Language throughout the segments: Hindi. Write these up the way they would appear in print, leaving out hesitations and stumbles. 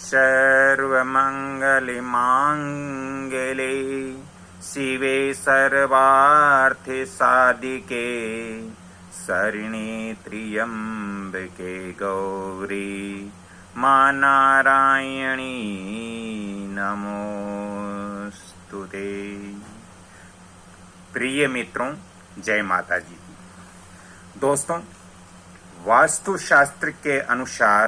सर्वमंगल मांगले शिवे सर्वार्थ साधिके शरण्ये त्र्यंबके गौरी मां नारायणी नमोस्तुते। प्रिय मित्रों, जय माता जी की। दोस्तों, वास्तुशास्त्र के अनुसार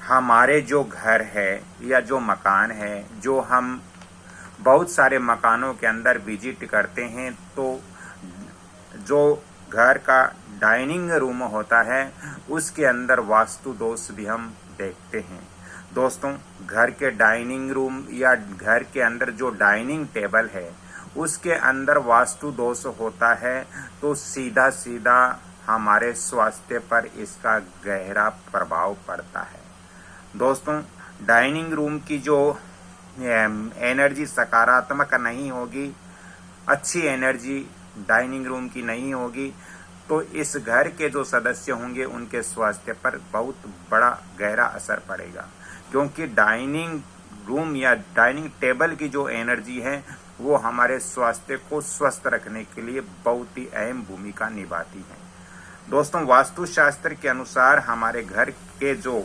हमारे जो घर है या जो मकान है, जो हम बहुत सारे मकानों के अंदर विजिट करते हैं, तो जो घर का डाइनिंग रूम होता है उसके अंदर वास्तु दोष भी हम देखते हैं। दोस्तों, घर के डाइनिंग रूम या घर के अंदर जो डाइनिंग टेबल है उसके अंदर वास्तु दोष होता है तो सीधा सीधा हमारे स्वास्थ्य पर इसका गहरा प्रभाव पड़ता है। दोस्तों, डाइनिंग रूम की जो एनर्जी सकारात्मक नहीं होगी, अच्छी एनर्जी डाइनिंग रूम की नहीं होगी, तो इस घर के जो सदस्य होंगे उनके स्वास्थ्य पर बहुत बड़ा गहरा असर पड़ेगा। क्योंकि डाइनिंग रूम या डाइनिंग टेबल की जो एनर्जी है वो हमारे स्वास्थ्य को स्वस्थ रखने के लिए बहुत ही अहम भूमिका निभाती है। दोस्तों, वास्तुशास्त्र के अनुसार हमारे घर के जो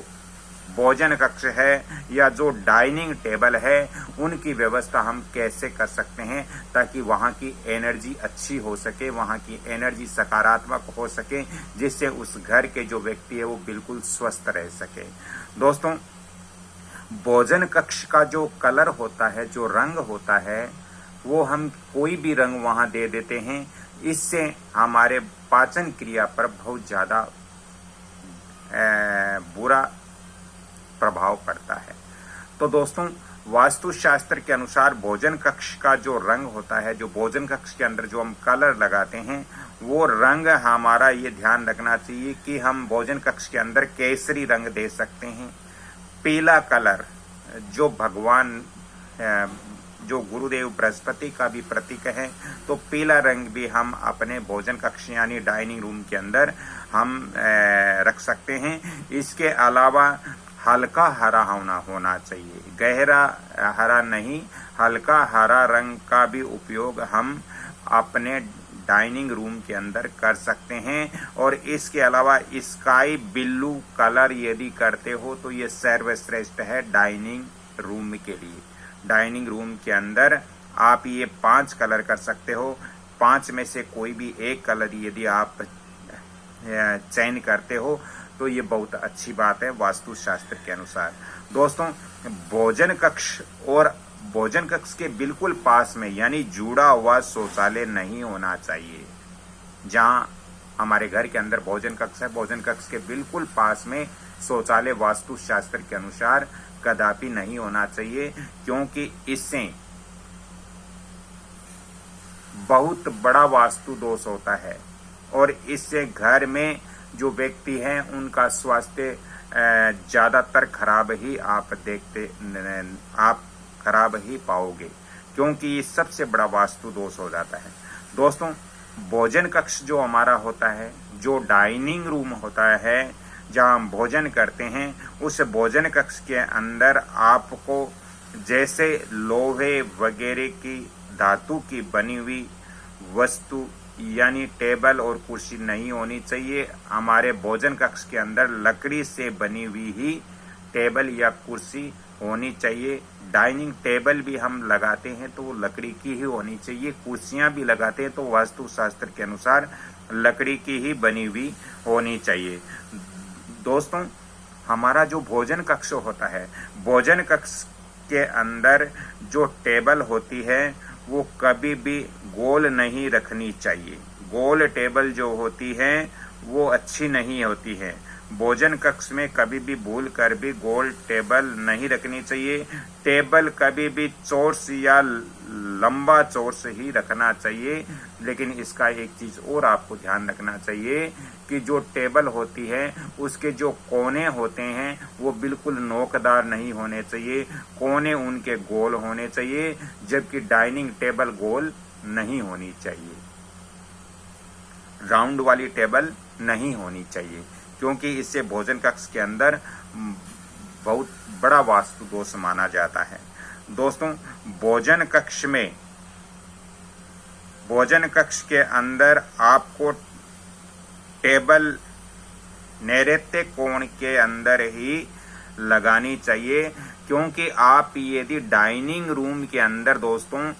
भोजन कक्ष है या जो डाइनिंग टेबल है उनकी व्यवस्था हम कैसे कर सकते हैं ताकि वहां की एनर्जी अच्छी हो सके, वहां की एनर्जी सकारात्मक हो सके, जिससे उस घर के जो व्यक्ति है वो बिल्कुल स्वस्थ रह सके। दोस्तों, भोजन कक्ष का जो कलर होता है, जो रंग होता है, वो हम कोई भी रंग वहां दे देते हैं, इससे हमारे पाचन क्रिया पर बहुत ज्यादा बुरा प्रभाव पड़ता है। तो दोस्तों, वास्तुशास्त्र के अनुसार भोजन कक्ष का जो रंग होता है, जो भोजन कक्ष के अंदर जो हम कलर लगाते हैं, वो रंग हमारा ये ध्यान रखना चाहिए कि हम भोजन कक्ष के अंदर केसरी रंग दे सकते हैं। पीला कलर जो भगवान जो गुरुदेव बृहस्पति का भी प्रतीक है, तो पीला रंग भी हम अपने भोजन कक्ष यानी डाइनिंग रूम के अंदर हम रख सकते हैं। इसके अलावा हल्का हरा होना चाहिए, गहरा हरा नहीं, हल्का हरा रंग का भी उपयोग हम अपने डाइनिंग रूम के अंदर कर सकते हैं। और इसके अलावा स्काई ब्लू कलर यदि करते हो तो ये सर्वश्रेष्ठ है डाइनिंग रूम के लिए। डाइनिंग रूम के अंदर आप ये 5 कलर कर सकते हो, 5 में से कोई भी एक कलर यदि आप चयन करते हो तो ये बहुत अच्छी बात है वास्तुशास्त्र के अनुसार। दोस्तों, भोजन कक्ष और भोजन कक्ष के बिल्कुल पास में यानी जुड़ा हुआ शौचालय नहीं होना चाहिए। जहां हमारे घर के अंदर भोजन कक्ष है, भोजन कक्ष के बिल्कुल पास में शौचालय वास्तुशास्त्र के अनुसार कदापि नहीं होना चाहिए, क्योंकि इससे बहुत बड़ा वास्तु दोष होता है और इससे घर में जो व्यक्ति हैं उनका स्वास्थ्य ज्यादातर खराब ही आप खराब ही पाओगे, क्योंकि ये सबसे बड़ा वास्तु दोष हो जाता है। दोस्तों, भोजन कक्ष जो हमारा होता है, जो डाइनिंग रूम होता है जहां हम भोजन करते हैं, उस भोजन कक्ष के अंदर आपको जैसे लोहे वगैरह की धातु की बनी हुई वस्तु यानी टेबल और कुर्सी नहीं होनी चाहिए। हमारे भोजन कक्ष के अंदर लकड़ी से बनी हुई ही टेबल या कुर्सी होनी चाहिए। डाइनिंग टेबल भी हम लगाते हैं तो वो लकड़ी की ही होनी चाहिए, कुर्सियां भी लगाते हैं तो वास्तुशास्त्र के अनुसार लकड़ी की ही बनी हुई होनी चाहिए। दोस्तों, हमारा जो भोजन कक्ष होता है, भोजन कक्ष के अंदर जो टेबल होती है वो कभी भी गोल नहीं रखनी चाहिए। गोल टेबल जो होती है वो अच्छी नहीं होती है। भोजन कक्ष में कभी भी भूल कर भी गोल टेबल नहीं रखनी चाहिए। टेबल कभी भी चौरस या लंबा चौरस ही रखना चाहिए। लेकिन इसका एक चीज और आपको ध्यान रखना चाहिए कि जो टेबल होती है उसके जो कोने होते हैं वो बिल्कुल नोकदार नहीं होने चाहिए, कोने उनके गोल होने चाहिए, जबकि डाइनिंग टेबल गोल नहीं होनी चाहिए, राउंड वाली टेबल नहीं होनी चाहिए, क्योंकि इससे भोजन कक्ष के अंदर बहुत बड़ा वास्तु दोष माना जाता है। दोस्तों, भोजन कक्ष के अंदर आपको टेबल नैऋत्य कोण के अंदर ही लगानी चाहिए, क्योंकि आप यदि डाइनिंग रूम के अंदर दोस्तों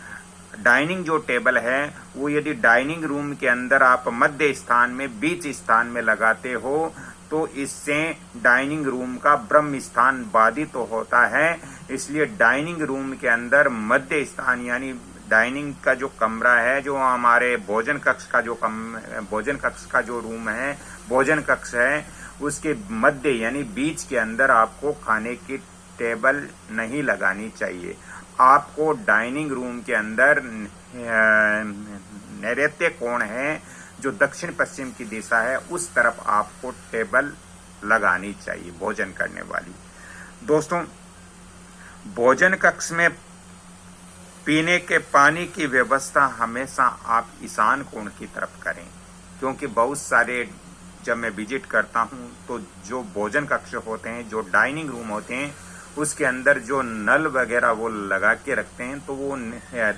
डाइनिंग जो टेबल है वो यदि डाइनिंग रूम के अंदर आप मध्य स्थान में बीच स्थान में लगाते हो तो इससे डाइनिंग रूम का ब्रह्म स्थान बाधित तो होता है। इसलिए डाइनिंग रूम के अंदर मध्य स्थान यानी डाइनिंग का जो कमरा है, जो हमारे भोजन कक्ष का जो रूम है, भोजन कक्ष है, उसके मध्य यानी बीच के अंदर आपको खाने की टेबल नहीं लगानी चाहिए। आपको डाइनिंग रूम के अंदर नैऋत्य कोण है जो दक्षिण पश्चिम की दिशा है, उस तरफ आपको टेबल लगानी चाहिए भोजन करने वाली। दोस्तों, भोजन कक्ष में पीने के पानी की व्यवस्था हमेशा आप ईशान कोण की तरफ करें, क्योंकि बहुत सारे जब मैं विजिट करता हूं तो जो भोजन कक्ष होते हैं, जो डाइनिंग रूम होते हैं, उसके अंदर जो नल वगैरह वो लगा के रखते हैं तो वो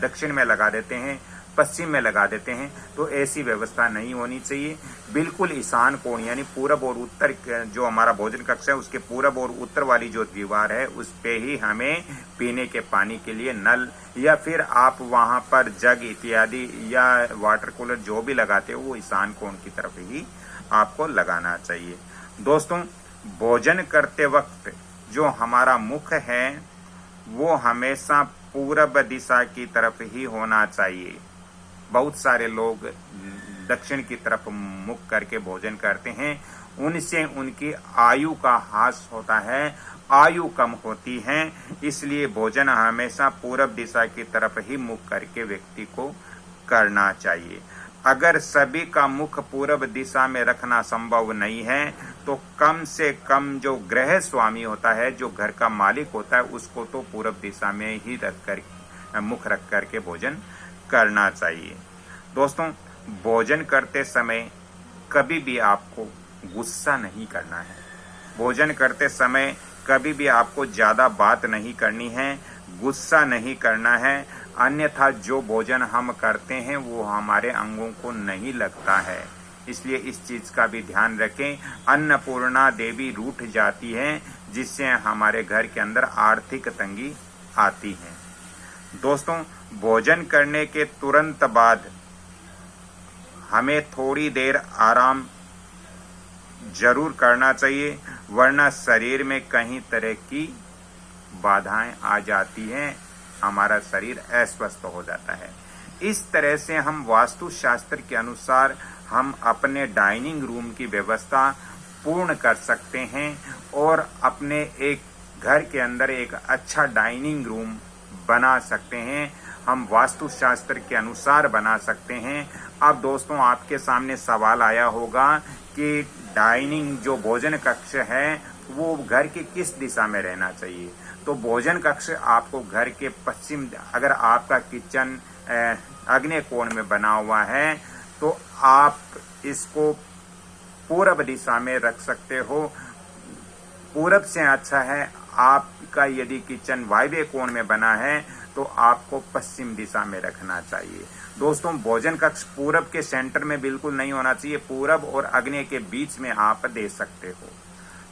दक्षिण में लगा देते हैं, पश्चिम में लगा देते हैं। तो ऐसी व्यवस्था नहीं होनी चाहिए। बिल्कुल ईशान कोण यानी पूरब और उत्तर, जो हमारा भोजन कक्ष है उसके पूरब और उत्तर वाली जो दीवार है उस पे ही हमें पीने के पानी के लिए नल या फिर आप वहां पर जग इत्यादि या वाटर कूलर जो भी लगाते हो वो ईशान कोण की तरफ ही आपको लगाना चाहिए। दोस्तों, भोजन करते वक्त जो हमारा मुख है वो हमेशा पूरब दिशा की तरफ ही होना चाहिए। बहुत सारे लोग दक्षिण की तरफ मुख करके भोजन करते हैं, उनसे उनकी आयु का ह्रास होता है, आयु कम होती है। इसलिए भोजन हमेशा पूरब दिशा की तरफ ही मुख करके व्यक्ति को करना चाहिए। अगर सभी का मुख पूरब दिशा में रखना संभव नहीं है तो कम से कम जो गृह स्वामी होता है, जो घर का मालिक होता है, उसको तो पूरब दिशा में ही मुख रख करके भोजन करना चाहिए। दोस्तों, भोजन करते समय कभी भी आपको गुस्सा नहीं करना है। भोजन करते समय कभी भी आपको ज्यादा बात नहीं करनी है, गुस्सा नहीं करना है, अन्यथा जो भोजन हम करते हैं वो हमारे अंगों को नहीं लगता है। इसलिए इस चीज का भी ध्यान रखें। अन्नपूर्णा देवी रूठ जाती है, जिससे हमारे घर के अंदर आर्थिक तंगी आती है। दोस्तों, भोजन करने के तुरंत बाद हमें थोड़ी देर आराम जरूर करना चाहिए, वरना शरीर में कई तरह की बाधाएं आ जाती हैं, हमारा शरीर अस्वस्थ हो जाता है। इस तरह से हम वास्तु शास्त्र के अनुसार हम अपने डाइनिंग रूम की व्यवस्था पूर्ण कर सकते हैं और अपने एक घर के अंदर एक अच्छा डाइनिंग रूम बना सकते हैं। हम वास्तु शास्त्र के अनुसार बना सकते हैं। अब दोस्तों, आपके सामने सवाल आया होगा कि डाइनिंग जो भोजन कक्ष है वो घर की किस दिशा में रहना चाहिए। तो भोजन कक्ष आपको घर के पश्चिम, अगर आपका किचन आग्नेय कोण में बना हुआ है तो आप इसको पूरब दिशा में रख सकते हो। पूरब से अच्छा है, आपका यदि किचन वायव्य कोण में बना है तो आपको पश्चिम दिशा में रखना चाहिए। दोस्तों, भोजन कक्ष पूरब के सेंटर में बिल्कुल नहीं होना चाहिए, पूरब और आग्नेय के बीच में आप दे सकते हो।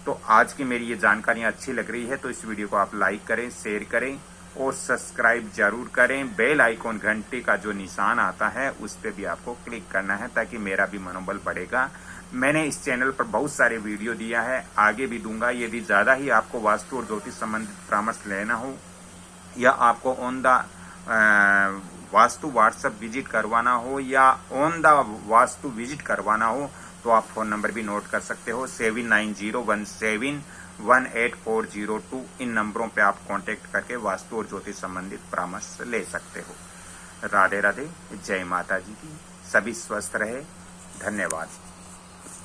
तो आज की मेरी ये जानकारियां अच्छी लग रही है तो इस वीडियो को आप लाइक करें, शेयर करें और सब्सक्राइब जरूर करें। बेल आइकॉन घंटी का जो निशान आता है उस पर भी आपको क्लिक करना है ताकि मेरा भी मनोबल बढ़ेगा। मैंने इस चैनल पर बहुत सारे वीडियो दिया है, आगे भी दूंगा। यदि ज्यादा ही आपको वास्तु और ज्योतिष संबंधित परामर्श लेना हो या आपको on the vastu WhatsApp visit करवाना हो या ऑन द वास्तु विजिट करवाना हो तो आप फोन नंबर भी नोट कर सकते हो 7901718402। इन नंबरों पे आप कांटेक्ट करके वास्तु और ज्योतिष संबंधित परामर्श ले सकते हो। राधे राधे, जय माता जी की। सभी स्वस्थ रहे, धन्यवाद।